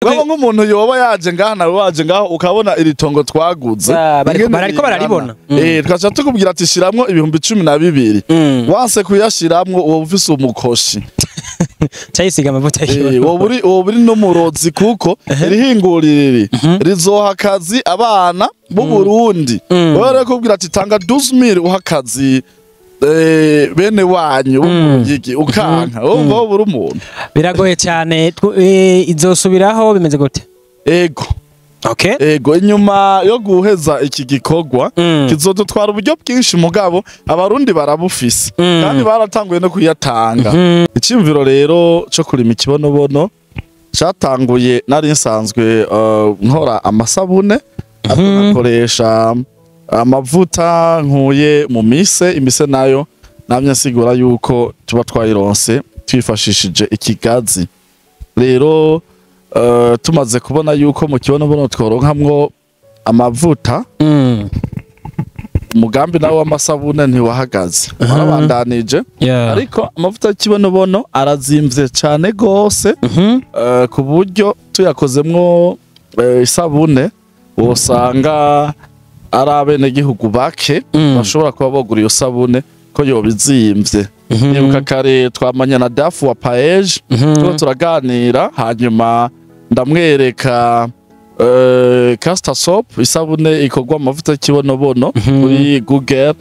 Mugabo nk'umuntu yoba yaje ngaha nawe waje ngaho ukabona iri tongo twaguze. Bariko bararibona. Twacha tukubwira ati shiramwo ibihumbi 12. Wanse kuyashiramwo uwo ufise umukoshi. Cyayisiga amavuta yiwe. Wowe buri n'umurozi kuko irihingurire rizoha akazi abana mu Burundi. Were kubwira ati tanga 12000 uhakazi bene wanyu yiki ukanka wowe buri umuntu. Biragoye cyane izosubiraho bimeze gute? Ego. Okay. Ego inyuma yo guheza iki gikorwa kizodutwara uburyo bwinshi mugabo abarundi barabufise kandi baratanguye no kuyatanga. Icyumviro rero cyo kurima ikibonobono cyatanguye nari nsanzwe nkora amasabune akoresha amavuta nkuye mu imise nayo namye sigura yuko tuba twayironse twifashishije ikigazi. Rero tumaze kubona yuko mu kibonobono tworonkamwo amavuta umugambi nawe w'amasabune ntiwahagaze warabandanije ariko amavuta y'ikibonobono arazimvye cyane gose ku buryo tuyakozemwo isabune wosanga ari abenegihugu bake bashobora kuba bogura iyo sabune ko yobizimvye. Nibuka kare twamanya na Dafu wa Paeje turaganira hanyuma ndamwereka Castor Soap isabune ikorwa amavuta y'ikibonobono kuri Google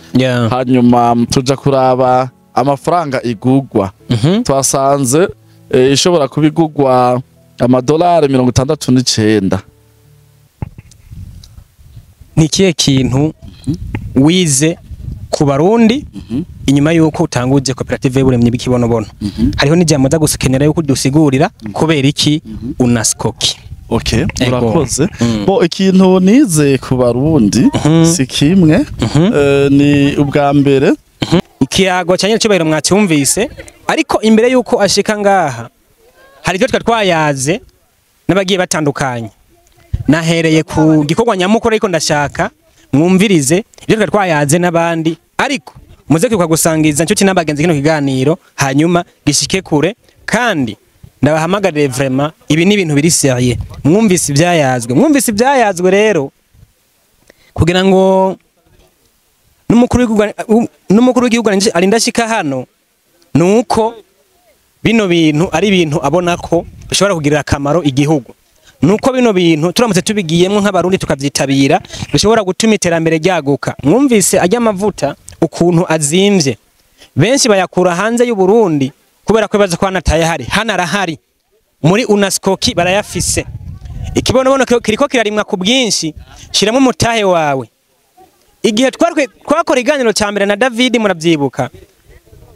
hanyuma tuja kuraba amafaranga igugwa twasanze ishobora kubigugwa amadolari 69. Nikiye kintu wize ku Barundi inyuma yuko utanguje koperative y'uburemyi bw'ikibonobono hariho n'ijambo za gusekenera yuko dusigurira kubera iki unaskoki? Okay, urakoze. Bo ikintu nize ku Barundi si kimwe ni ubwa mbere ikiyago cyanye cyubahiro mwacyumvise ariko imbere yuko ashika ngaha hari byo twayaze n'abagiye batandukanye. Nahereye ku gikorwa nyamukuru ariko ndashaka mwumvirize ibyo twayaze n'abandi ariko muze kukagusangiza nshuti n'abagenzi kino kiganiro hanyuma gishike kure kandi ndabahamagarire vraiment ibi ni ibintu biri sérieux. Mwumvise ibyayazwe rero kugira ngo n'umukuru w'igihugu arindashika hano nuko bino bintu ari ibintu abona ko bishobora kugirira akamaro igihugu. Nuko bino bintu turamutse tubigiyemo nk'abarundi tukavyitabira bishobora gutuma iterambere ryaguka. Mwumvise ajya amavuta ukuntu azimvye benshi bayakura hanze y'u Burundi kubera ko baza kwana tayahari hanarahari muri unaskoki barayafise. Ikibonobono kiriko kirarimwa ku bwinshi shiramo umutahe wawe. Igihe twakora iganiro cya mbere na David muravyibuka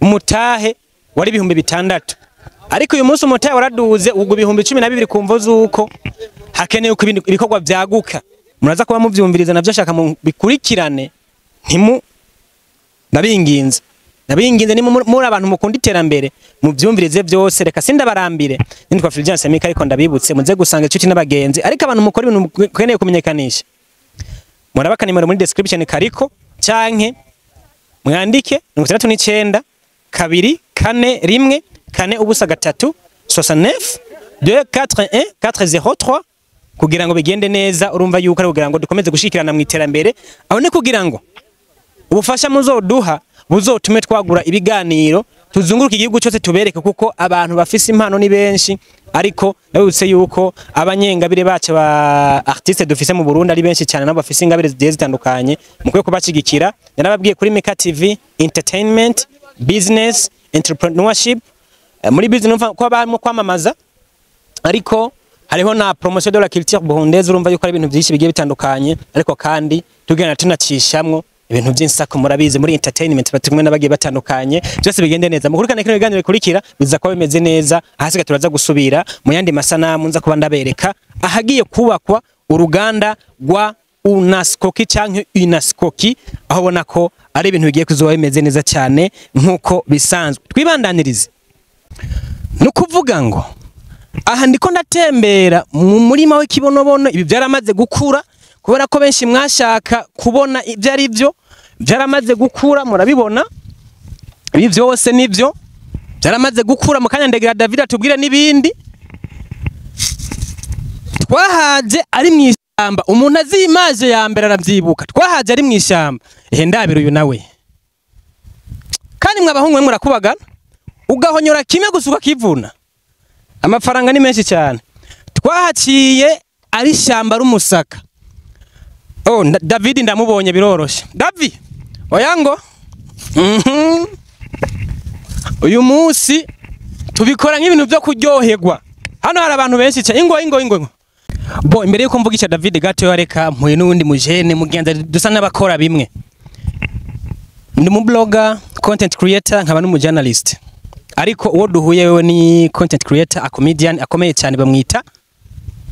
umutahe wari 600 ariko uyu munsi umutahe waraduze ubwo 12 kumvo zuko hakeneye uko ibikorwa byaguka. Muraza kuba muvyumviriza navyo shaka mu bikurikirane ntimu nabinginze ni muri abantu mukunda iterambere mu byumvirize byose reka sindabarambire nitwa Fulgence Mika ariko ndabibutse muze gusanga inshuti n'abagenzi ariko abantu mukora ibintu keneye kumenyekanisha murabaka nimero muri description kariko cyanke mwandike 69 2 4 1 4 ubusa 3 69 241 403 kugira ngo bigende neza. Urumva yuko ari kugira ngo dukomeze gushikirana mu iterambere aho ne kugira ngo ubufasha muzoduha buzotume twagura ibiganiro tuzunguruka igihugu cyose tubereke kuko abantu bafise impano ni benshi ariko nabutse yuko abanyengabire bacu ba artiste dufise mu Burundi ari benshi cyane nabo bafise ingabire zigiye zitandukanye mukwiye kubashigikira. Narababwiye kuri Mika TV entertainment business entrepreneurship muri business ko abamo kwamamaza ariko hariho na promotion de la culture burundaise. Urumva yuko ari ibintu byinshi bigiye bitandukanye ariko kandi tugenda tunacishamwo ibintu by'insako murabizi muri entertainment batumwe n'abagiye batandukanye byose bigende neza. Mukurikirane kino biganiro bikurikira biza kuba bimeze neza ahasiga turaza gusubira mu yandi masanamu nza kuba ndabereka ahagiye kubakwa uruganda rwa unaskoki cyangwa unaskoki aho bona ko ari ibintu bigiye kuzoba bimeze neza cyane nkuko bisanzwe. Twibandanirize nukuvuga ngo aha ndiko ndatembera mu murima w'ikibonobono ibi byaramaze gukura kubera ko benshi mwashaka kubona ibyo ari byo byaramaze gukura murabibona ibi byose nibyo byaramaze gukura mu kanya ndegera David atubwire nibindi twahaje ari mu ishyamba umuntu azimaje ya mbere aravyibuka twahaje ari mu ishyamba ndabira uyu nawe kandi mwe abahungu murakubagana ugahonyora kimwe gusuka kivuna amafaranga ni menshi cyane twahaciye ari ishyamba rumusaka David ndamubonye biroroshe David oyango uyu munsi tubikora nk'ibintu byo kuryoherwa hano hari abantu benshi cyane ingo bo imbere yuko mvugisha David gato yareka mpuye n'undi mujene mugenza dusa n'abakora bimwe ndi mu blogger content creator nkaba n'umu journalist ariko uwo duhuye wewe ni content creator a comedian akomeye cyane bamwita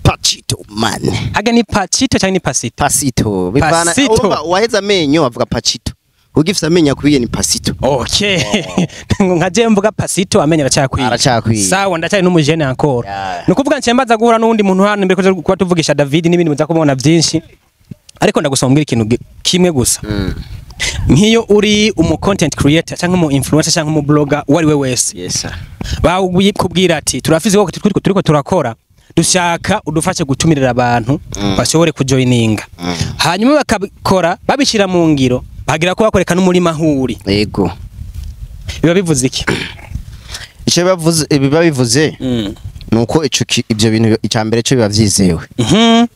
Pachito man. Haga ni Pachito cyangwa ni Pasito? Pasito. Bivana urumva waheza amenyo bavuga Pachito. Ugifite amenyo akwiye ni Pasito. Okay. Nkaje mvuga Pasito amenyo aracakwiye. Aracakwiye. Sawa ndacyari n'umujene encore. Nukuvuga ncyembaza guhura n'undi muntu hano mbere ko kuba tuvugisha David n'ibindi muza kubona byinshi. Ariko ndagusombwira ikintu kimwe gusa. Nkiyo uri umu content creator cyangwa umu influencer cyangwa umu blogger wari we wese. Yes sir. Baguye kubwira ati turafize ko turiko turakora dushaka udufashe gutumirira abantu bashobore kujoininga hanyuma bakabikora babishira mu ngiro bagira ko bakoreka n'umuri mahuri yego biba bivuze iki biba bivuze nuko ibyo bintu icambere cyo biba vyizewe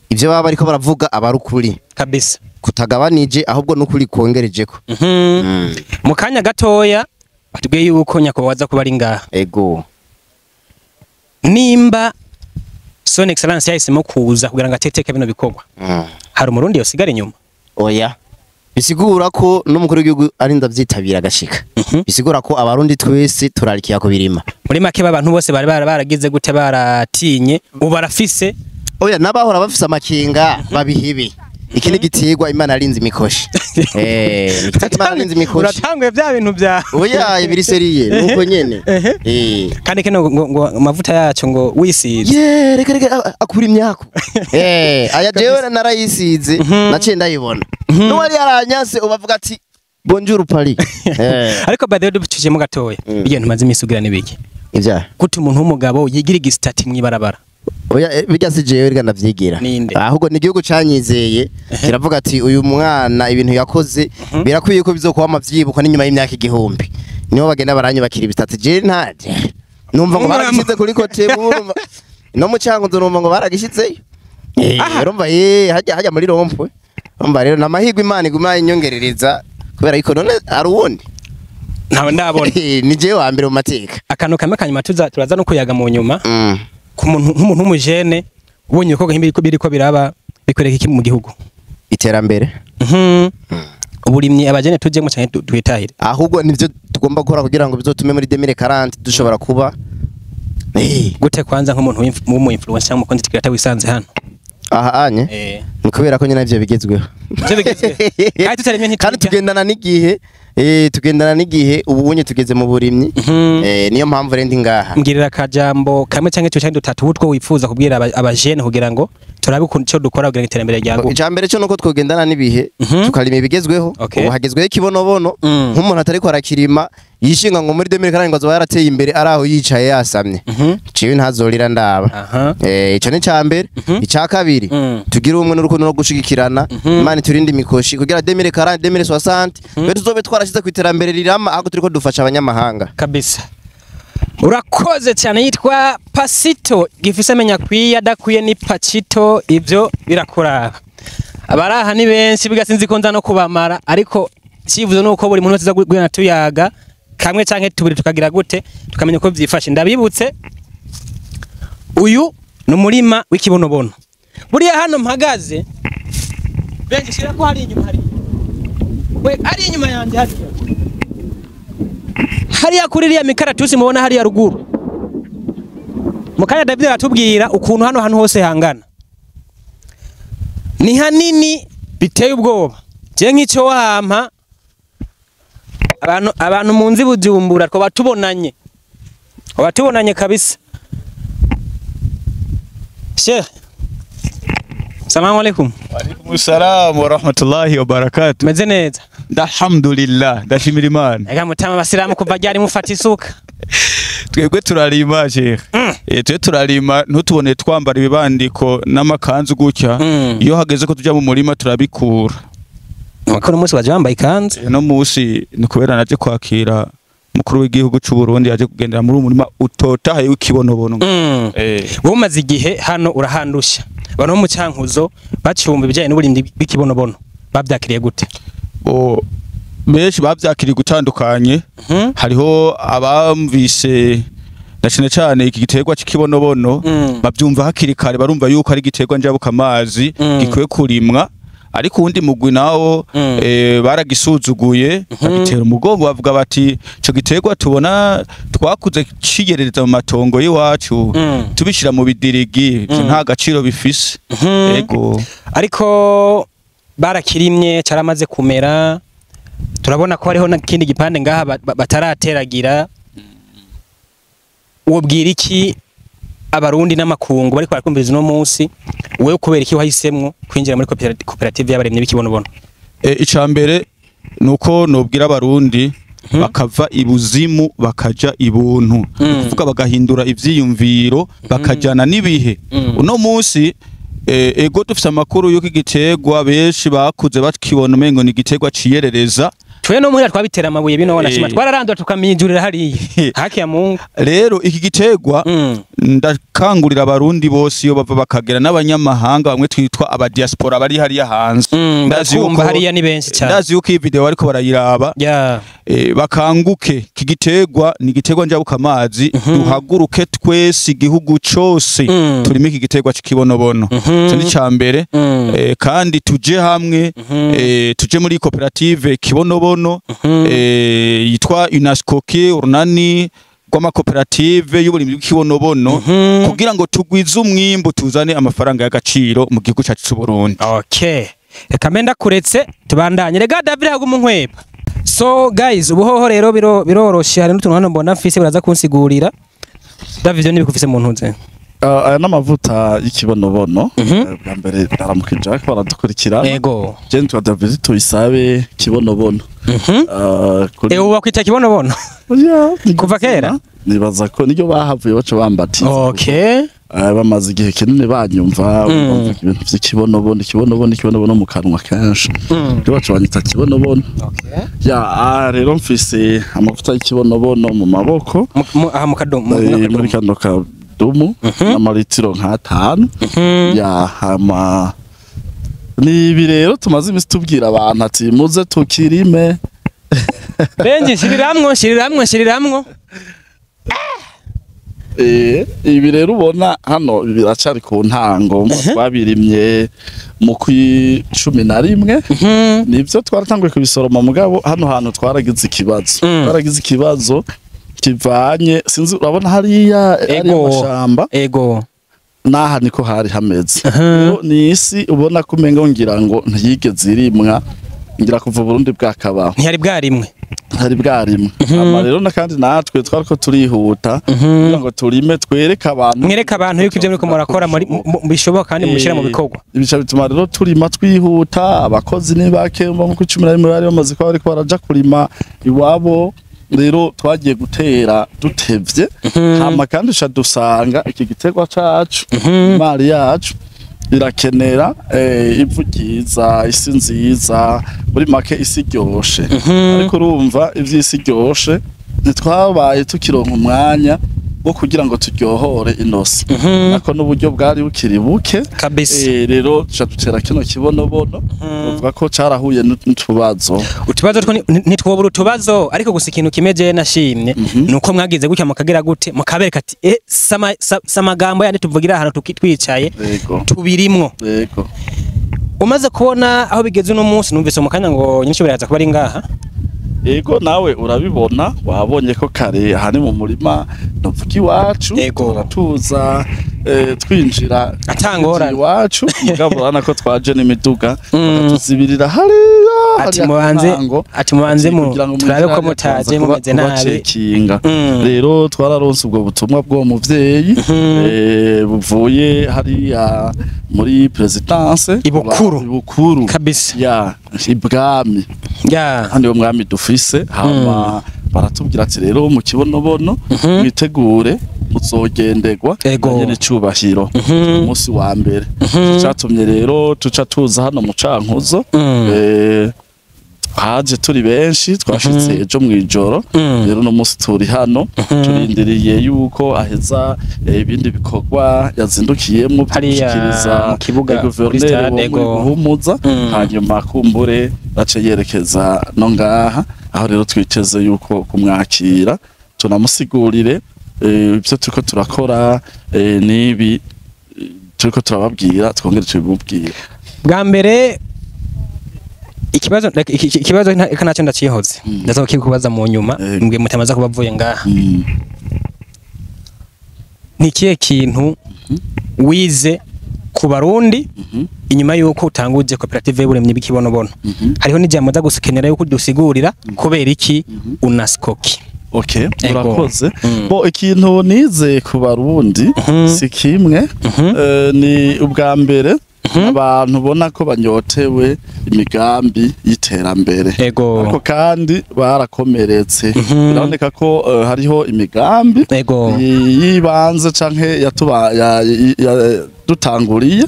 ibyo baba ariko baravuga abarukuri kabisa kutagabanije ahubwo n'ukuri kongerejeko mu kanya gatoya batubwiye yuko nyako waza kuba ari ngaha yego nimba Son Excellence yahisemo kuza kugira ngo ateteke bino bikorwa hari umurundi yosigara inyuma oya bisigura ko n'umukuru w'igihugu ari ndavyitabira agashika bisigura ko abarundi twese turarikiya ko birima muri make babantu bose bari baragize gute baratinye ubu barafise oya nabahora bafise amakinga babihibe iki ni gitigwa Imana arinze imikoshi Imana arinze imikoshi uratanguye bya bintu bya oya ibiri seriye nuko nyene kandi kene ngo amavuta yacu ngo wisize reka akura imyako aya jewe narayisize naciye ndayibona no wari yaranyase ubavuga ati bonjour Paris ariko bade ducije mu gatoya ibintu maze imisugira nibiki ivya gute umuntu w'umugabo yigira igistati mwibarabara oya bijya sijewe rega ndavyigira ahubwo ni igihugu canyizeye kiravuga ati uyu mwana ibintu yakoze birakwiye ko bizokuba amavyibuka n'inyuma y'imyaka igihumbi niho bagenda baranyubakira ibitatu je ntaje numva ngo baragishize kuri kotebu no mu cyango ndumva ngo baragishitseyo urumva hajya muri rompwe urumva rero namahirwe Imana iguma inyongerereza kubera iko none ari uwundi nawe ndabona ni je wa mbere mu mateka akantu kamwe kanyuma turaza no kuyaga mu nyuma ku muntu nk'umuntu w'umujene ubonye ko biriko biraba bikwereka iki mu gihugu iterambere uburimye abajene tujemo cyane twitahire ahubwo nivyo tugomba gukora kugira ngo bizotume muri 2040 dushobora kuba gute kwanza nk'umuntu w'umu influencer cyangwa content creator wisanze hano aha anye ni kubera ko nyine ivyo bigezweho kandi tugendana n'igihe tugendana n'igihe ubunye tugeze mu burimyi niyo mpamvu rendi ngaha ngirira kajambo kamwe cyangwa cyo cyangwa dutatu utwo wifuza kubwira abajene kugira ngo turabe cyo dukora kugira ngo iterambere ryangu icambere cyo nuko twogendana n'ibihe tukarima ibigezweho ubu hagezweho ikibonobono nk'umuntu atari ko arakirima yishinga ngo muri 2040 ngo azoba yarateye imbere araho yicaye yasamye ciwe ntazorira ndaba ico ni cambere ica kabiri tugira umwe n'urukundo no gushigikirana Imana turinde imikoshi kugira 2040 2060 be tuzobe twarashize ku iterambere rirama aho turiko dufasha abanyamahanga kabisa urakoze cyane yitwa Pasito gifise menya kwiya dakwiye ni Pachito ivyo birakuraba abaraha ni benshi bigasinzi ko nza no kubamara ariko kivuze nuko buri muntu wese gwena tuyaga kamwe canke tubiri tukagira gute tukamenya ko vyifashe ndabibutse uyu no murima w'ikibonobono buriya hano mpagaze benshi shira ko hari inyuma ari inyuma yanje hariya kuri iriya mikaratusi mubona hariya ruguru mukanya David aratubwira ukuntu hano hantu hose hangana ni hanini biteye ubwoba je nk'icyo wampa abantu munzi Bujumbura twa batubonanye kabisa Sheikh Assalamu alaikum. Wa alaikum assalam wa rahmatullahi wa barakatuh. Meze neza. Alhamdulillah, ndashimira Imana. Ega mutama basiramu kuva ryari mufata isuka. twebwe turarima je twe turarima ntutubone twambara ibibandiko n'amakanzu gutya iyo hageze ko tujya mu murima turabikura makuru umunsi waje wambaye ikanzu no musi ni kubera naje kwakira mukuru w'igihugu cy'u Burundi yaje kugendera muri umurima utotahaye w'ikibonobono wowe umaze igihe hano urahandusha bano mu Cyankuzo bacumba ibijyanye n'uburimbi bw'ikibonobono babyakiriye gute benshi babyakiriye gutandukanye hariho abamvise na cyane iki giterwa cy'ikibonobono babyumva hakiri kare barumva yuko ari igiterwa njabuka amazi gikwiye kurimwa ariko uwundi mugwi nawo baragisuzuguye bagitera umugongo bavuga bati ico giterwa tubona twakuze ciyerereza mu matongo y'iwacu tubishira mu bidirigi nta gaciro bifise ego ariko barakirimye caramaze kumera turabona ko hariho n'ikindi gipande ngaha batarateragira wobwira iki abarundi n'amakungu bariko barakumviriza no munsi wewe kubera iki wahisemwo kwinjira muri koperative y'abaremye b'ikibonobono icambere nuko nobwira abarundi bakava ibuzimu bakaja ibuntu kuvuga bagahindura ivyiyumviro bakajana nibihe uno munsi ego dufise amakuru yuko igiterwa benshi bakuze bakibona umengo ni igiterwa ciyerereza twe no muhira twabitera amabuye bino wana shima twararandwa tukamijurira hariya haki ya Mungu rero iki giterwa ndakangurira abarundi bose iyo bava bakagera n'abanyamahanga bamwe twitwa aba diaspora bari hariya hanze ndazi yuko hariya ni benshi cyane ndazi yuko iyi video ariko barayiraba bakanguke iki giterwa ni igiterwa njabuka amazi duhaguruke twese igihugu cose turimo iki giterwa cy'ikibonobono cyane cyambere kandi tuje hamwe tuje muri koperative kibonobono yitwa UNASCOKE urunani rw'amakoperative y'uburimbi bw'ikibonobono kugira ngo tugwize umwimbo tuzane amafaranga y'agaciro mu gihugu cyacu cy'u Burundi. Okay, reka menda kuretse tubandanye rega David haguma nkweba. So guys ubuhoho rero biroroshe hari n'utuntu hano mbona mfise baraza kunsigurira David ni bikufise mu ntunze aya n'amavuta y'ikibonobono bwa mbere ndaramukije ariko baradukurikira yego je ntwa David tuyisabe kibonobono ubu bakwita kibonobono kuva kera nibaza ko niyo bahavuye baca bambatiza okay bamaze igihe kinini banyumva ibintu by'ikibonobono mu kanwa kenshi byo baca banyita kibonobono rero mfise amavuta y'ikibonobono mu maboko mu kadomo muri kano kadomo n'amalitiro nka5 hama nibi rero tumaze imisi tubwira abantu ati muze tukirime benji shiriramwo ibi rero ubona hano biracari ku ntango twabirimye mu kwi11 nivyo twaratanguye kubisoroma mugabo hano hantu twaragize ikibazo kivanye sinzi urabona hariya ari amashamba naha niko hari hameze ni isi ubona ko umengo ngira ngo ntiyigeze irimwa ngira kuva Burundi bwakabaho ntiyari bwarimwe ama rero nakandi natwe twariko turihuta kugira ngo turime twereka abantu yuko ivyo muriko murakora bishoboka kandi mubishira mu bikorwa ibica bituma rero turima twihuta abakozi ni bake mu ku 11 bari bamaze ko bariko baraja kurima iwabo rero twagiye gutera dutevye hama kandi dusanga iki giterwa cacu mari yacu irakenera ivu ryiza isi nziza muri make isi ryoshe ariko urumva ivy'isi ryoshe ntitwabaye tukironka umwanya wo kugira ngo turyohore inosi nako n'uburyo bwari bukiri buke kabisa rero dutera kino kibonobono uvuga ko carahuye n'utubazo ntitwobura utubazo ariko gusa ikintu kimeje nashimye nuko mwagize gutya mukagera gute mukabereka ati samagambo yandi tuvugira ahantu twicaye tubirimwo umaze kubona aho bigeze uno munsi numvise mu kanya ngo nyinshi biraza kuba ari ngaha ego nawe urabibona wabonye ko kare aha ni mu murima novuga iwacu tuza twinjira atangora iwacu mugabo urana ko twaje n'imiduga tuzibirira hariya mubanze turabe ko mutaje mumeze nabi rero twararonse ubwo butumwa bwo muvyeyi buvuye hariya muri presidence ibukuru kabisa ibwami handi wo mwami dufise hama baratubwira ati rero mu kibonobono mwitegure muzogenderwa nyene cubahiro umunsi wa mbere cyatumye rero tuca tuza hano mu Cankuzo haje turi benshi twashitse ejo mwijoro rero no musi turi hano turindiriye yuko aheza ibindi bikorwa yazindukiyemo byishikiriza mu kibuga guverineri guhumuza hanyuma kumbure bace yerekeza no ngaha aho rero twiteze yuko kumwakira tunamusigurire ibyo turiko turakora nibi turiko turababwira twongere tubibubwira bwa mbere ikibazo kanacyo ndacihoze ndaza kikubaza mu nyuma mbwe mutamaza kubavuye ngaha nikiye kintu wize ku barundi inyuma yuko utanguje koperative y'uburemyi bw'ikibonobono hariho n'ijambo za gusekenera yuko dusigurira kubera iki unaskoki Okay, urakoze. Bo ikintu nize ku barundi si kimwe ni ubwa mbere abantu bona ko banyotewe imigambi y'iterambere ariko kandi barakomeretse biraboneka ko hariho imigambi yibanze canke dutanguriye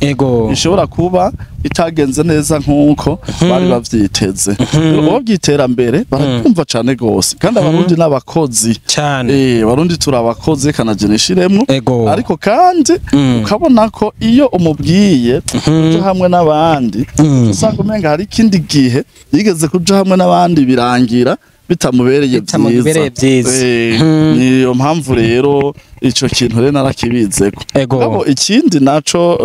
ishobora kuba itagenze neza nkuko bari bavyiteze ubu byiterambere barakumva cane gose kandi abarundi n'abakozi cyane abarundi turabakoze kanajenishiremwe ariko kandi ukabona ko iyo umubwiye kuja hamwe n'abandi usanga umenga hari ikindi gihe yigeze kuja hamwe n'abandi birangira bitamubereye byiza niyo mpamvu rero ico kintu rero narakibizeko abo ikindi naco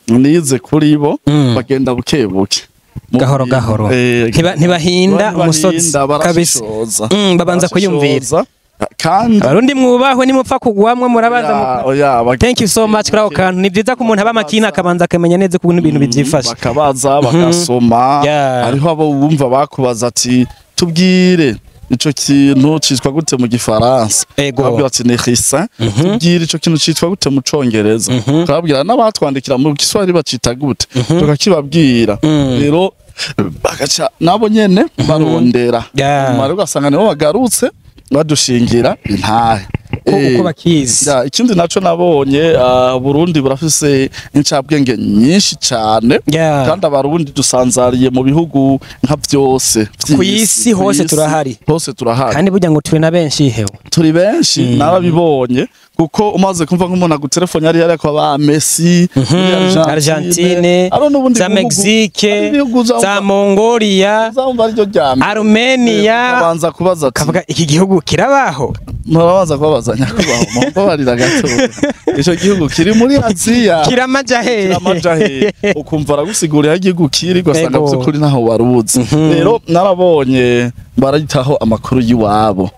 nize kuri bo bagenda bukebuke gahoro gahoro ntibahinda umusozi kabisa babanza kuyumvira kandi abarundi mwubahwe nimupfa kugwamwe murabaza thank you so much kuri ako kantu ni byiza ko umuntu aba makina akabanza akamenya neza ko ibintu bivyifashe bakabaza bagasoma hariho abo bumva bakubaza ati tubwire ico kintu citwa gute mu gifaransa babwira ati ni risa tubwire ico kintu citwa gute mu congereza babwira n'abatwandikira mu Kiswahili bacita gute tukakibabwira rero bagaca nabo nyene barondera mara ugasanga nibo bagarutse badushingira intahe uko bakizi ikindi naco nabonye Burundi burafise incabwenge nyinshi cyane kandi abarundi dusanzariye mu bihugu nka byose kwisi hose turahari kandi burya ngo turi na benshi hewe turi benshi narabibonye kuko umaze kumva nk'umuntu agutelefone yari yakwa ba Messi Argentine za Mexique za Mongolia Armenia banza kubaza kavuga iki gihugu kirabaho murabaza kubabaza nyakubaho mubabarira gato ico gihugu kiri muri Aziya kiramajahe ukumva aragusigurira igihugu kiri gasanga byukuri naho waruzi rero narabonye barayitaho amakuru yiwabo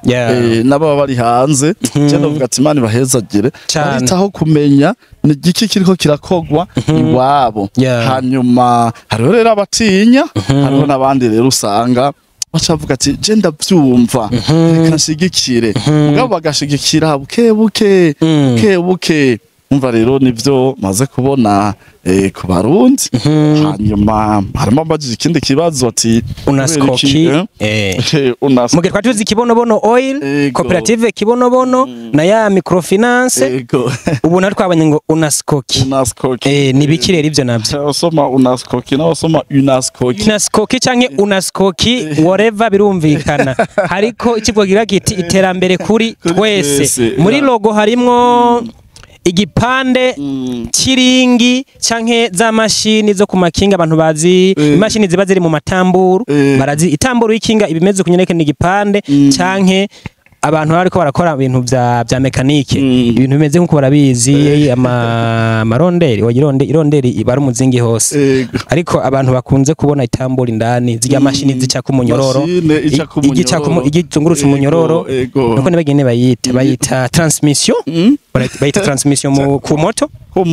naba bari hanze cyane uvuga ati Imana bahezagire barayitaho kumenya ni giki kiriko kirakogwa iwabo hanyuma hariho rero abatinya hariho nabandi rero usanga bacavuga ati je ndavyumva reka nshigikire mugabo bagashigikira buke buke umva rero nivyo maze kubona ku barundi hanyuma harimo abajije ikindi kibazo ati unaskoki muge twatuzi kibonobono oil cooperative kibonobono na ya microfinance ubu natwabanye ngo unaskoki ni bikirera ivyo navyo usoma unaskoki na usoma unaskoki canke unaskoki whatever birumvikana hariko ikivugira giti iterambere kuri twese muri logo harimwo igipande kiringi canke za mashini zo kumakinga abantu bazi imashini ziba ziri mu matamburu barazi itamburu y'ikinga ibimeze kunyereke ni igipande canke abantu bariko barakora ibintu vya mekanike ibintu bimeze nkuko barabizi amaronderi ironderi ibara umuzingi hose ariko abantu bakunze kubona itambura indani zirya mashini zica ku munyororo igitungurutse umunyororo nuko nibagene bayita transmission bayita transmission ku moto ku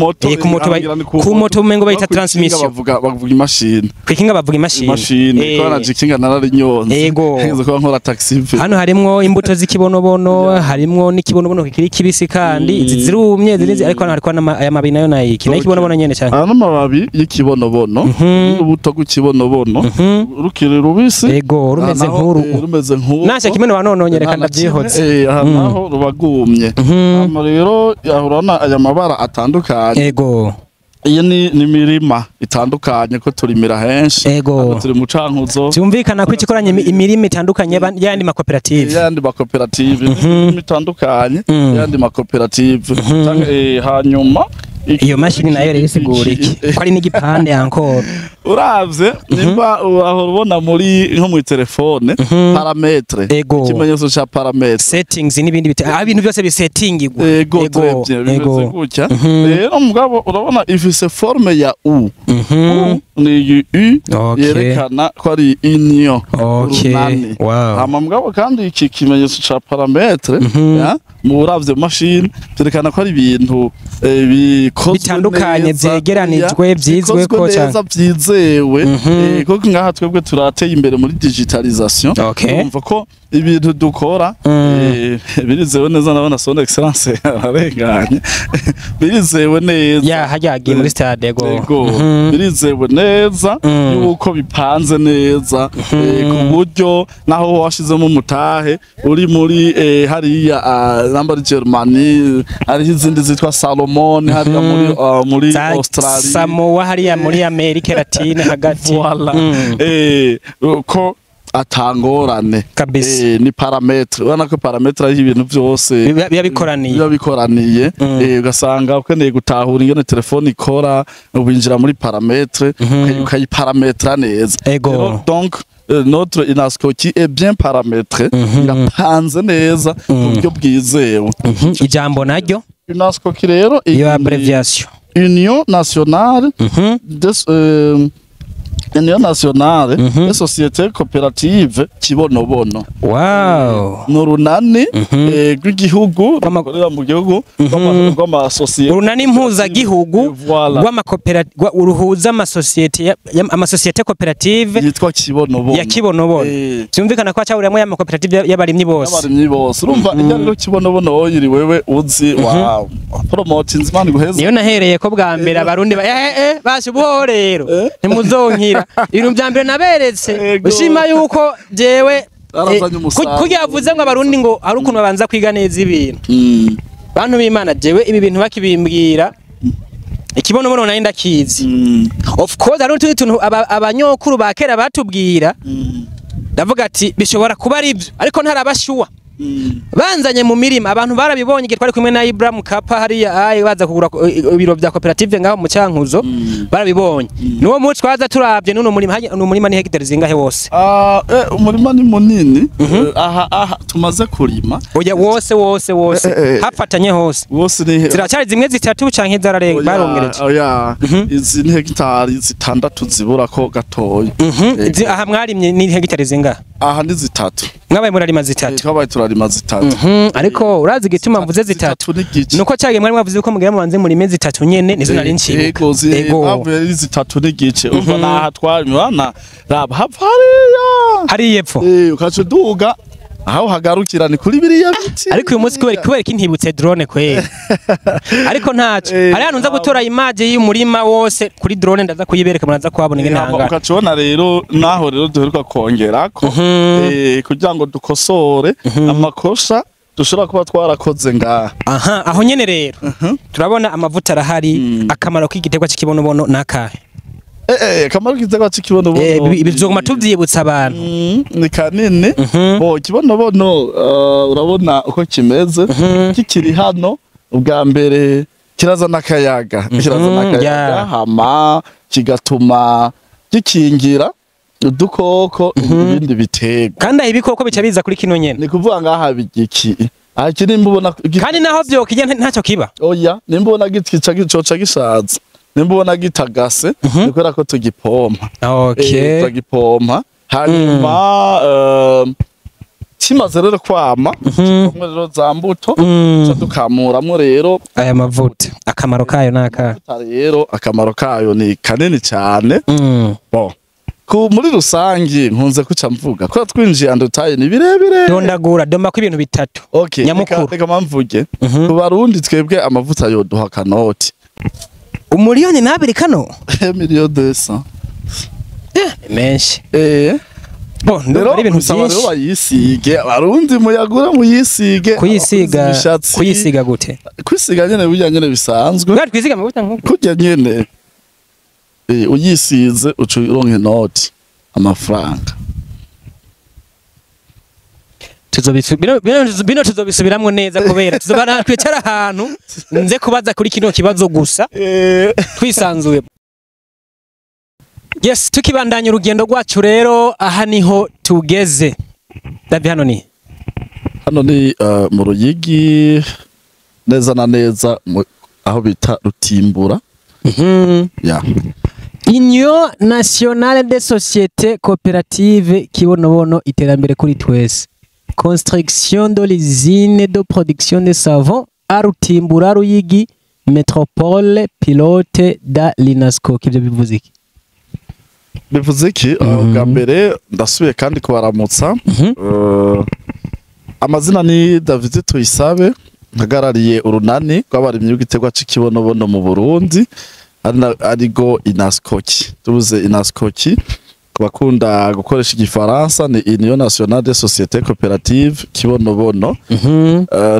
moto umengo bayita transmission bavuga imashini kwikinga bavuga imashini ko najikinga nararinyonze yego ngize ko nkora taxi hano harimwo imbuto z'ikibonobono harimwo n'ikibonobono kikiri kibisi kandi zirumye zirizi ariko hano hariko aya mababi nayo nayiki n'ikibonobono nyene cyane hano amababi y'ikibonobono ubuto bw'ikibonobono rukiri rubisi yego rumeze nkuru nasha kimwe banononyereka ndavyihoze naho rubagumye rero yahurana aya mabara atandukanye yego iyi ni mirima itandukanye ko turimira henshi turi mu cankuzo cyumvikana ko ikikoranye imirima itandukanye yandi makoperative itandukanye yandi makoperative hanyuma iyo mashini nayo rero isigura iki ko ari n'igipande encore uravye nimba aho ubona muri nko mu telefone parametre ikimenyetso cha parametre settings n'ibindi ibintu byose bisettingirwa yego gutya rero mugabo urabona ifise forme ya u ni u yerekana ko ari union runani hama mugabo kandi iki kimenyetso cha parametre mu uravye machine byerekana ko ari ibintu bitandukanye byegeranijwe byizwe ko cyane byizewe koko ngaha twebwe turateye imbere muri digitalisation umva ko ibintu dukora birizewe neza nabona son excellence arenganye birizewe neza hajyagiye muri stade yego birizewe neza yuko bipanze neza ku buryo naho washizemo umutahe uri muri hariya namba Germany hari izindi zitwa Salomon hariya muri Australia Samoa hariya muri Amerika Latine hagati ko atangorane kabisa ni parametre ubona ko parametre ari ibintu byose bikoraniye ugasanga ukeneye gutahura ingene telefone ikora ubinjira muri parametre ukayiparametra neza donc notre Inasco qui est bien paramétré irapanze neza mu buryo bwizewe ijambo naryo Inasco ki rero iyo abbreviation Union Nationale Union Nationale des Sociétés Coopératives Kibonobono. Wow. Nurunani rw'igihugu rw'amakorera mu gihugu rw'amasosiyete. Urunani mpuza gihugu rw'amakoperative uruhuza amasosiyete cooperative yitwa Kibonobono. Ya Kibonobono. Cyumvikana ko acaburamwe y'amakoperative y'abarimyi bose. Y'abarimyi bose. Urumva iyo Kibonobono oyiri wewe uzi wa promoting man guheza. Niyo nahereye ko bwa mbere abarundi bashi buho rero. Ntimuzonkira ibintu bya mbere naberetse ushima yuko jewe kugira avuze ngo abarundi ngo ari ukuntu babanza kwiga neza ibintu bantu b'Imana jewe ibi bintu bakibimbwira ikibonobono nari ndakizi of course ari utuntu abanyokuru ba kera batubwira ndavuga ati bishobora kuba ari byo ariko ntarabashuwa banzanye mu mirima abantu barabibonye igihe twari kumwe na Ibrahim Kapa hariya baza kugura ibiro bya cooperative ngaho mu Cyankuzo barabibonye niwo munsi twaza turavye nuno murima ni hegitari zingahe wose umurima ni munini aha tumaze kurima oya wose hafatanye hose ziracyari zimwe zitatu canke zararenga barongereje oya izi ni hegitari zitandatu zibura ko gatoya aha mwarimye ni hegitari zingahe aha ni zitatu mwabaye murarima zitatu twabaye turarima zitatu ariko urazi gituma mvuze zitatu nuko cyage mwari mwavuze ko mugira mubanze muri mezi zitatu nyene nizo nari nshibuka ego zitatu n'igice umva naha twanywana raba hari yepfo ukacu duga aho hagarukira ni kuri biriya biti ariko uyu munsi kubera kintibutse drone kwera ariko ntaco ari hano nza gutora image y'umurima wose kuri drone ndaza kuyibereka muraza kuhabona ingene hanga ukacibona rero naho rero duheruka kongerako kugira ngo dukosore amakosha dushobora kuba twarakoze ngaha aho nyene rero turabona amavuta arahari akamaro k'igiterwa cy'ikibonobono nakahe kamaro k'igiterwa cy'ikibonobono ibizoguma tuvyibutsa abantu ni kanini ikibonobono urabona uko kimeze kikiri hano ubwa mbere kirazana akayaga hama kigatuma gikingira udukoko ibindi biterwa kandi aho ibikoko bica biza kuri kino nyene ni kuvuga ngaha bigiki aha nimba ubona kandi naho byo kijya ntacyo kiba oya nimba ubona gitwica gicoca gishaza nimba ubona gitagase nikora ko tugipompa tugipompa hanyuma kimaze rero kwama kumwe rero za mbuto dukamuramwo rero aya mavuta akamaro kayo naka rero akamaro kayo ni kanini cyane bon muri rusangi nkunze kuca mvuga ko twinjiye andutaye ni birebire ndondagura doma ko ibintu bitatu nyamukuru reka mamvuge ku Barundi twebwe amavuta yoduha kanoti umuliyoni nabiri kano miliyoni 200 menshi bon rero ibintu byinshi bayisige Abarundi muyagura muyisige kuyisiga gute kwisiga nyene burya nyene bisanzwe bwa twisiga amavuta nkuko kurya nyene uyisize ucuronke noti amafaranga bino tuzobisubiramwo neza kubera tuzobana kwicara ahantu nze kubaza kuri kino kibazo gusa twisanzuye. Yes, tukibandanya urugendo rwacu rero aha niho tugeze. Davi hano ni mu Ruyigi neza na neza aho bita Rutimbura. Union nationale des sociétés coopératives kibonobono iterambere kuri twese. Construction de l'usine de production de savon à Rutimbura Ruyigi métropole pilote da l'INASCO. Kivyo bivuze iki? Bivuze iki bwa mbere ndasubiye kandi kubaramutsa amazina ni David Tuyisabe ntagarariye urunani rw'abarimyi b'igiterwa c'ikibonobono mu Burundi arigo INASCOki tubuze INASCOki bakunda gukoresha igifaransa ni Union nationale des sociétés coopératives kibonobono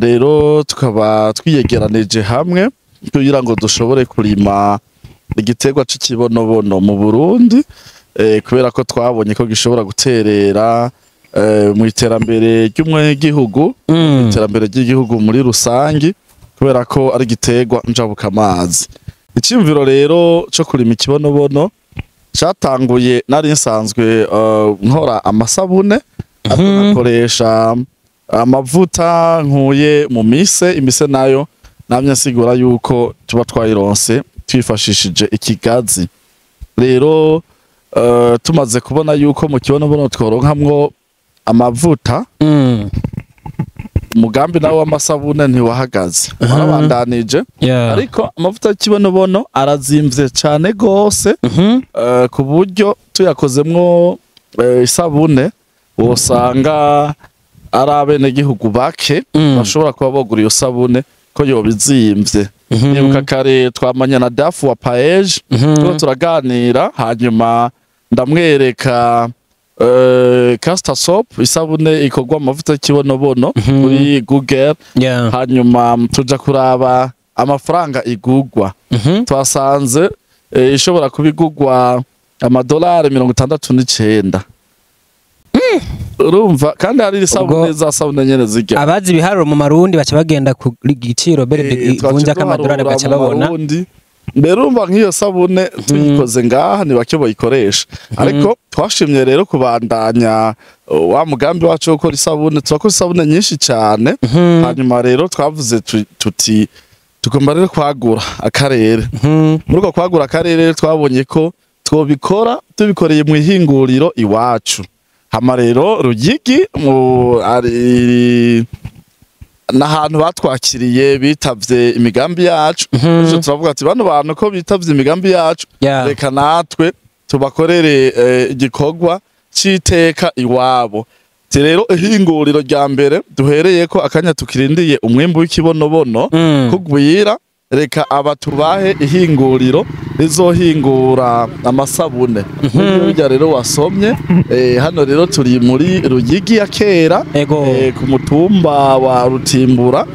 rero tukaba twiyegeranije hamwe kugira ngo dushobore kurima igiterwa c'ikibonobono mu Burundi kubera ko twabonye ko gishobora guterera mu iterambere ry'umwegihugu iterambere ry'igihugu muri rusangi kubera ko ari igiterwa njabuka amazi. Icyumviro rero cyo kurima ikibonobono cyatanguye nari nsanzwe nkora amasabune akoresha amavuta nkuye mu imise nayo namye sigura yuko tuba twayironse twifashishije ikigazi. Rero tumaze kubona yuko mu kibonobono tworonkamwo amavuta umugambi nawe w'amasabune ntiwahagaze warabandanije ariko amavuta y'ikibonobono arazimvye cyane gose ku buryo tuyakozemwo isabune wosanga ari abenegihugu bake bashobora kuba bogura iyo sabune ko yobizimvye. Nibuka kare twamanya na Dafu wa Paeje turaganira hanyuma ndamwereka Castor Soap isabune ikorwa amavuta y'ikibonobono kuri Google hanyuma tuja kuraba amafaranga igugwa twasanze ishobora kubigugwa $69 urumva kandi hari isabune za sabune nyene zirya abazi biharuro mu marundi baca bagenda ku giciro bere ivunja k'amadolari baca babona mbere urumva nk'iyo sabune tuyikoze ngaha ni bake boyikoresha ariko twashimye rero kubandanya wa mugambi wacu wo gukora isabune turakora isabune nyinshi cyane hanyuma rero twavuze tuti tugomba rero kwagura akarere muri uko kwagura akarere twabonye ko twobikora tubikoreye mu ihinguriro iwacu. Hama rero Ruyigi ari n'ahantu batwakiriye bitavye imigambi yacu turavuga ati bano bantu ko bitavye imigambi yacu reka natwe tubakorere igikorwa c'iteka iwabo. Rero ihinguriro rya mbere duhereye ko akanya tukirindiye umwimbu w'ikibonobono kugwira reka abatubahe ihinguriro rizohingura amasabune burya rero wasomye hano rero turi muri Ruyigi ya kera ku mutumba wa Rutimbura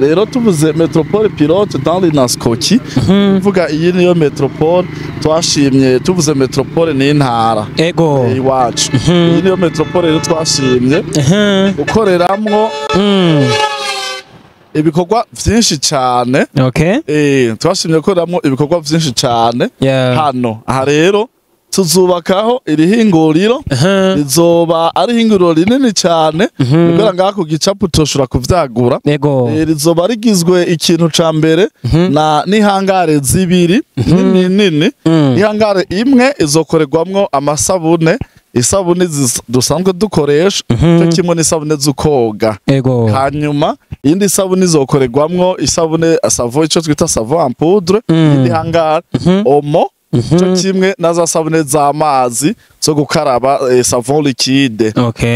rero tuvuze métropole pilote dans l'INASCOki mvuga iyi niyo métropole twashimye tuvuze métropole ni intara iwacu iyi niyo métropole rero twashimye gukoreramwo ibikorwa vyinshi cyane twashimye gukoreramwo ibikorwa vyinshi cyane hano aha rero tuzubakaho iri hinguriro rizoba ari hinguriro rinini cyane kubera ngaho ku gicapu toshura kuvyagura rizoba rigizwe ikintu ca mbere na n'ihangare zibiri nini ihangare imwe izokorerwamwo amasabune isabune dusanzwe dukoresha cyo kimwe n'isabune z'ukoga. Hanyuma iyindi sabune izokorerwamwo isabune savon ico twita savon en poudre, indi hangara omo cyo kimwe na za sabune z'amazi zo gukaraba savon liquide.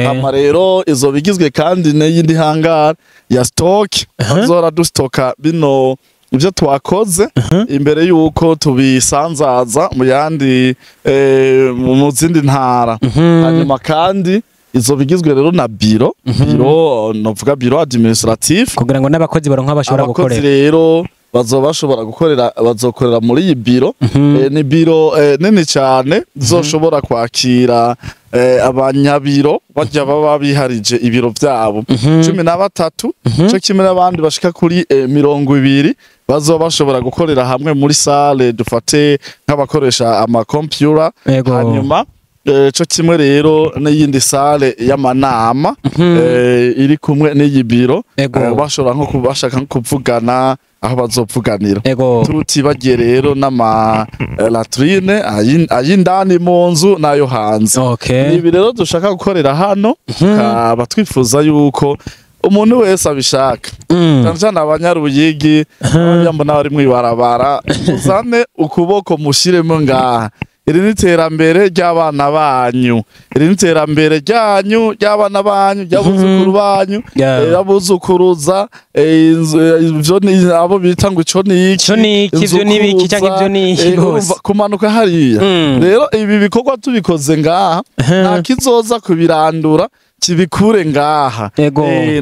Hama rero izo bigizwe kandi n'iyindi hangara ya stock azora dustoka bino ibyo twakoze imbere yuko tubisanzaza mu yandi mu zindi ntara. Hanyuma kandi izo bigizwe rero na biro novuga biro administratif kugira ngo n'abakozi baronka bashobora gukorera. Abakozi rero bashobora gukorera bazokorera muri iyi biro. Ni biro nini cyane zoshobora kwakira abanyabiro bajya baba biharije ibiro byabo 13 cyo kimwe n'abandi bashika kuri 20 bazoba bashobora gukorera hamwe muri salle dufate nk'abakoresha ama-computer. Hanyuma cyo kimwe rero n'iyindi salle y'amanama iri kumwe n'iyi biro bashobora nko kubashaka kuvugana aho bazovuganira. Tutibagiye rero n'ama latrine ayindani mu nzu nayo hanze. Ibi rero dushaka gukorera hano tukaba twifuza yuko umuntu wese abishaka cyane abanyaruyigi abanyambo n'abari mwibarabara uzane ukuboko mushiremo ngaha. Iri ni iterambere ry'abana banyu, iri ni iterambere ryanyu ry'abana banyu, ry'abuzukuru banyu, abuzukuruza ivyo ni abo bita ngo ico ni iki, ivyo ni biki cyangwa ivyo ni iki hose kumanuka hariya. Rero ibi bikorwa tubikoze ngaha nta kizoza kubirandura kibikure ngaha.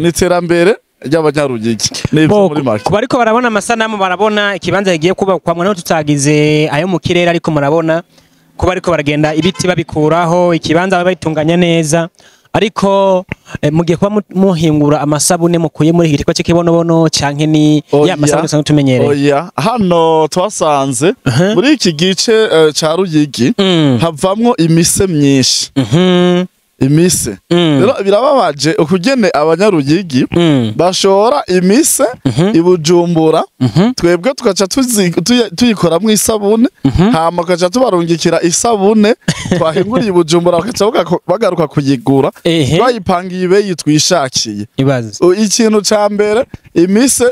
Ni iterambere ry'abanyarugigi n'ibyo muri make. Kuba ariko barabona amasanamu barabona ikibanza yagiye kuba kwa mwana tutagize ayo mu kirere, ariko murabona kuba ariko baragenda ibiti babikuraho ikibanza babitunganya neza. Ariko mugiye kuba muhingura amasabune mukuye muri igitiko cy'ikibonobono canke ni ya masabune sanzwe tumenyereye. Hano twasanze muri iki gice ca Ruyigi havamwo imise myinshi. Imise rero birababaje ukugene abanyaruyigi bashora imise ibujumbura, twebwe tugaca tuyikora mu isabune, hama tugaca tubarungikira isabune twahinguriye ibujumbura bagaruka kuyigura twayipangiye ibeyi twishakiye. Ikintu ca mbere imise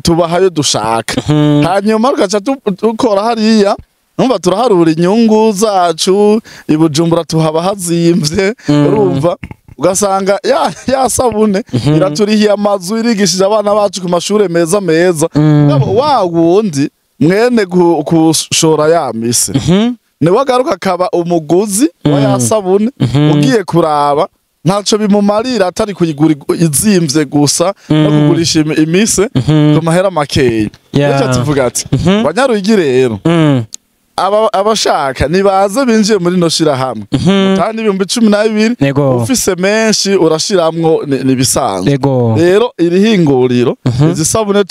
tubahayo dushaka, hanyuma tugaca dukora hariya numva turaharura inyungu zacu ibujumbura tuhaba hazimvye. Urumva ugasanga ya sabune iraturihiye amazu, irigishije abana bacu ku mashure meza wa wundi mwene kushora ya mise ni wagaruka akaba umuguzi wa ya sabune. Ugiye kuraba ntaco bimumarira atari kuyigura izimvye gusa no kugurisha imise ku mahera makeya. Nicyo tuvuga ati banyaruyigi rero abashaka nibaze binjiye muri no shira hamwe kandi 12 ufise menshi urashiramwo nibisanzwe. Rero iri hinguriro izisabune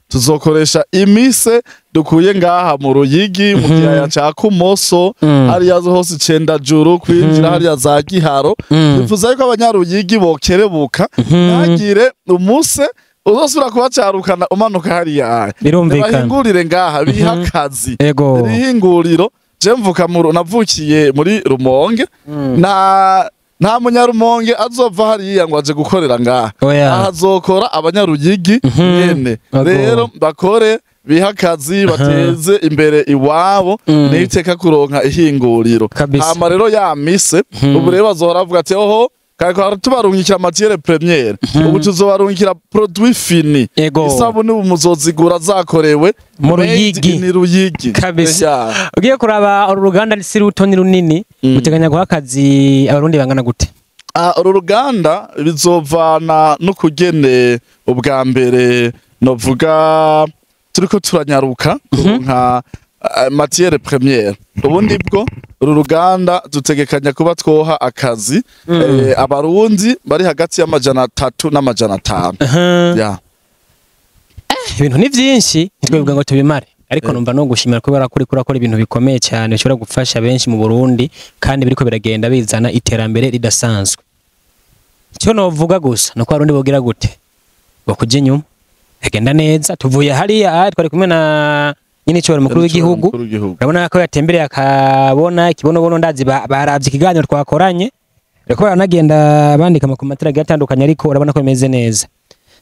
tuzokoresha imise dukuye ngaha mu Ruyigi mu kiyaya ca Kumoso hariya hose Cendajuru kwinjira hariya za Giharo. Bivuze yuko abanyaruyigi bokerebuka ntagire umuse uzosubira kubacarukana umanuka hariya. Bahingurire ngaha biha akazi. Irihinguriro je mvuka navukiye muri Rumonge, nta munyarumonge azova hariya ngo aje gukorera ngaha. Ahazokora abanyaruyigi nyene. Rero bakore biha akazi bateze imbere iwabo n'iteka kuronka ihinguriro. Hama rero ya mise ubu rero bazohora bavuga ati oho Kako tubarungikira matière première ubu tuzobarungikira produit fini isabune umuzozigura zakorewe mu Ruyigi ni Ruyigi kabisa. Ugiye kuraba uruganda si ruto ni runini uteganya guha akazi abarundi bangana gute? Uru ruganda bizovana no kugene ubwa mbere novuga turiko turanyaruka nka matière première. Ubundi bwo uru ruganda dutegekanya kuba twoha akazi abarundi bari hagati y'amajana 3 n'amajana 5. Ibintu ni byinshi twebwe ngo tubimare, ariko numva no gushimira kubera kuri kurakora ibintu bikomeye cyane bishobora gufasha benshi mu Burundi kandi biriko biragenda bizana iterambere ridasanzwe. Cyo novuga gusa no kwa rundi bogira gute bakuje nyuma agenda neza. Tuvuye hariya twari kumwe na nyine cyo mukuru w'igihugu urabona ko yatembereye akabona ikibonobono ndazi baravye ikiganiro twakoranye reko baranagenda bandika mu komatira gatandukanye ariko urabona ko bimeze neza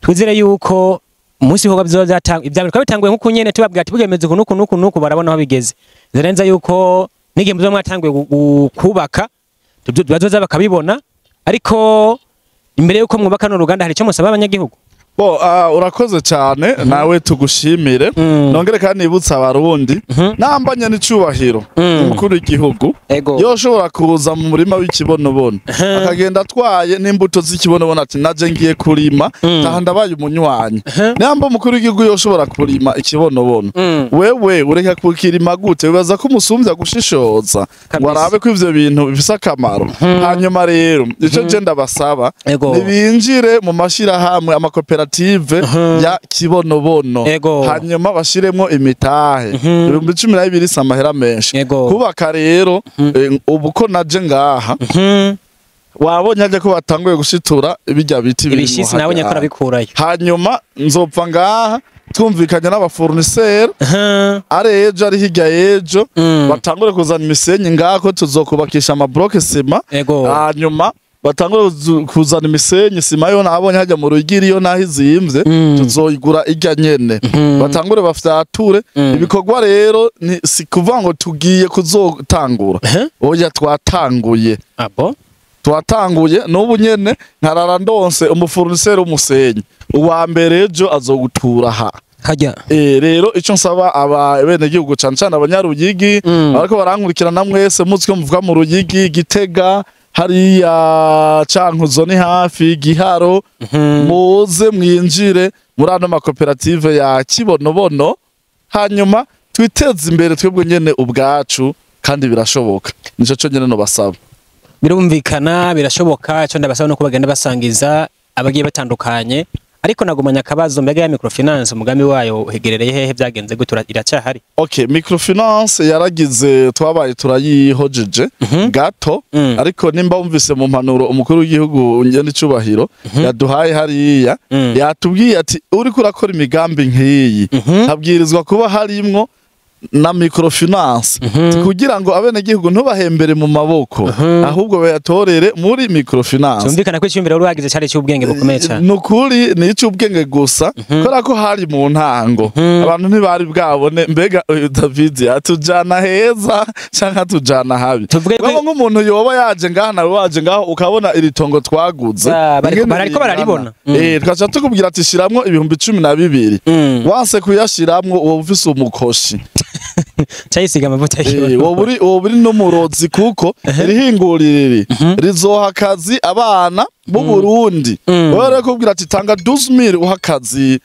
twizere yuko umunsi ho byazatanga ibya bintu bitanguye nkuko nyene tubabwira ati bugemeze kunuku barabona aho bigeze zirenza yuko nige muzo mwatanguye kubaka bazoza bakabibona ariko imbere yuko mwubaka no ruganda hari cyo musaba abanyagihugu bo urakoze cyane nawe tugushimire nongere kandi nibutsa abarundi nambanye n'icubahiro umukuru w'igihugu yoshobora kuza mu murima w'ikibonobono akagenda atwaye n'imbuto z'ikibonobono ati naje ngiye kurima ndabaye umunywanyi namba umukuru w'igihugu yoshobora kurima ikibonobono wewe ureka kukirima gute bibaza ko umusumbya gushishoza ngo arabe ko ivyo bintu bifise akamaro hanyuma rero ico je ndabasaba nibinjire mu mashira hamwe amakopera ya kibonobono hanyuma bashiremo imitahe 2012 samahera menshi kubaka rero ubuko naje ngaha wabonye aje ko batanguye gushitura ibijya biti ibishisi nawe nyakora bikurayo hanyuma nzopfa ngaha twumvikanye n'abafournisseur arejo ari hirya yejo batangure kuzana imisenyi ngako tuzokubakisha amabloke sima hanyuma batangure kuzana imisenyi sima yo nabonye hajya mu rugiri yo naho izimvye tuzoyigura irya nyene batangure bafyature ibikorwa rero si kuvuga ngo tugiye kuzotangura oya twatanguye twatanguye n'ubu nyene nkarara ndonse umufournisseur w'umusenyi uwa mbere ejo azogutura hajya rero ico nsaba abene gihugu cyane abanyaruyigi ariko barankurikirana mwese muziko muvuga mu ruyigi Gitega hariya Cankuzo ni hafi Giharo muze mwinjire muri ano makoperative ya kibonobono hanyuma twiteze imbere twebwe nyene ubwacu kandi birashoboka nico cyo nyene no basaba birumvikana birashoboka cyo ndabasaba no kubagenda basangiza abagiye batandukanye ariko nagumanya akabazo mbega ya microfinance umugambi wayo hegerereye hehe byagenze gutura iracyahari microfinance yaragize twabaye turayihojeje gato ariko nimba umvise mu mpanuro umukuru w'igihugu ngende icubahiro yaduhaye hariya yatubwiye ati uri kurakora imigambi nkiyi habwirizwa kuba harimwo na microfinance kugira ngo abene gihugu ntubahembere mu maboko ahubwo bayatorere muri microfinance cyumvikana ko icyumbira uri wagize cyari cy'ubwenge bukomeye cyane nukuri ni icy'ubwenge gusa kora ko hari mu ntango abantu ntibari bwabone mbega David atujana heza cyangwa tujana habi babo nk'umuntu yoba yaje ngaha nawe waje ngaho ukabona iri tongo twaguze bariko bararibona twacha tukubwira ati shiramwo 12,000 wanse kuyashiramwo uwo ufise umukoshi cyayisiga amavuta wowe buri no murozi kuko rihingurire rizoha akazi abana b'u Burundi were kubwira ati tanga 12,000 uhakazi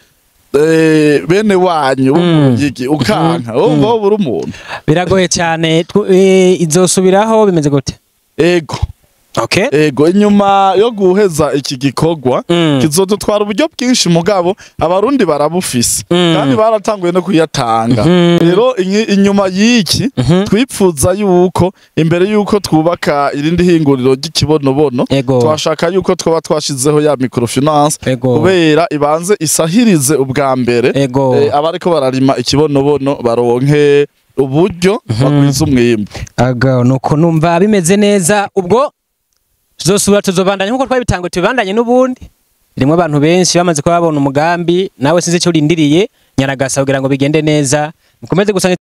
bene wanyu b'umugigi ukanka wowe buri umuntu biragoye cyane izosubiraho bimeze gute ego inyuma yo guheza iki gikorwa kizodutwara uburyo bwinshi mugabo abarundi barabufise kandi baratanguye no kuyatanga rero inyuma y'iki twipfuza yuko imbere yuko twubaka irindi hinguriro ry'ikibonobono twashaka yuko twaba twashizeho ya microfinance kubera ibanze isahirize ubwa mbere abariko bararima ikibonobono baronke uburyo bagwiza umwimbu nuko numva bimeze neza ubwo tuzosubira tuzobandanya nkuko twabitangwe tubandanye n'ubundi rimwe abantu benshi bamaze kuba babona umugambi nawe sinzi cyo urindiriye nyaragasa kugira ngo bigende neza mukomeze gusa